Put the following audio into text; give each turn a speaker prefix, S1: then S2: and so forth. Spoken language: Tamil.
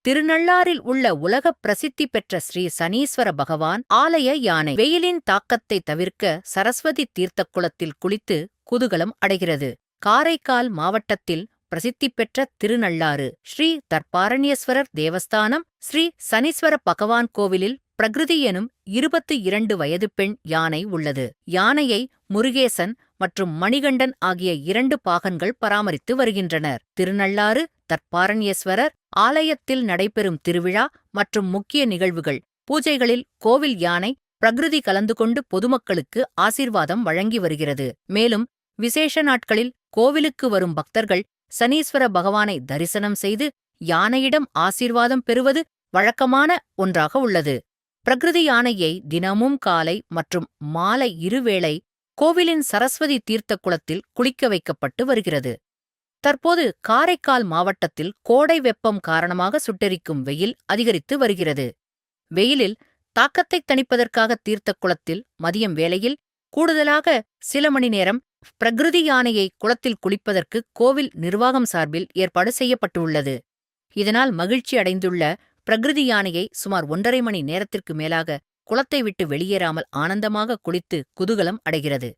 S1: திருநள்ளாறில் உள்ள உலகப் பிரசித்தி பெற்ற ஸ்ரீ சனீஸ்வர பகவான் ஆலய யானை வெயிலின் தாக்கத்தை தவிர்க்க சரஸ்வதி தீர்த்தக் குளத்தில் குளித்து குதூகலம் அடைகிறது. காரைக்கால் மாவட்டத்தில் பிரசித்தி பெற்ற திருநள்ளாறு ஸ்ரீ தர்பாரண்யேஸ்வரர் தேவஸ்தானம் ஸ்ரீ சனீஸ்வர பகவான் கோவிலில் பிரகிருதி எனும் 22 வயது பெண் யானை உள்ளது. யானையை முருகேசன் மற்றும் மணிகண்டன் ஆகிய 2 பாகன்கள் பராமரித்து வருகின்றனர். திருநள்ளாறு தர்பாரண்யேஸ்வரர் ஆலயத்தில் நடைபெறும் திருவிழா மற்றும் முக்கிய நிகழ்வுகள், பூஜைகளில் கோவில் யானை பிரகிருதி கலந்து கொண்டு பொதுமக்களுக்கு ஆசீர்வாதம் வழங்கி வருகிறது. மேலும் விசேஷ நாட்களில் கோவிலுக்கு வரும் பக்தர்கள் சனீஸ்வர பகவானை தரிசனம் செய்து யானையிடம் ஆசீர்வாதம் பெறுவது வழக்கமான ஒன்றாக உள்ளது. பிரகிருதி யானையை தினமும் காலை மற்றும் மாலை இருவேளை கோவிலின் சரஸ்வதி தீர்த்த குளத்தில் குளிக்க வைக்கப்பட்டு வருகிறது. தற்போது காரைக்கால் மாவட்டத்தில் கோடை வெப்பம் காரணமாக சுட்டெரிக்கும் வெயில் அதிகரித்து வருகிறது. வெயிலில் தாக்கத்தை தணிப்பதற்காக தீர்த்த குளத்தில் மதியம் வேளையில் கூடுதலாக சில மணி நேரம் பிரகிருதி யானையை குளத்தில் குளிப்பதற்கு கோவில் நிர்வாகம் சார்பில் ஏற்பாடு செய்யப்பட்டுள்ளது. இதனால் மகிழ்ச்சி அடைந்துள்ள பிரகிருதி யானையை சுமார் 1.5 மணி நேரத்திற்கு மேலாக குளத்தை விட்டு வெளியேறாமல் ஆனந்தமாக குளித்து குதூகலம் அடைகிறது.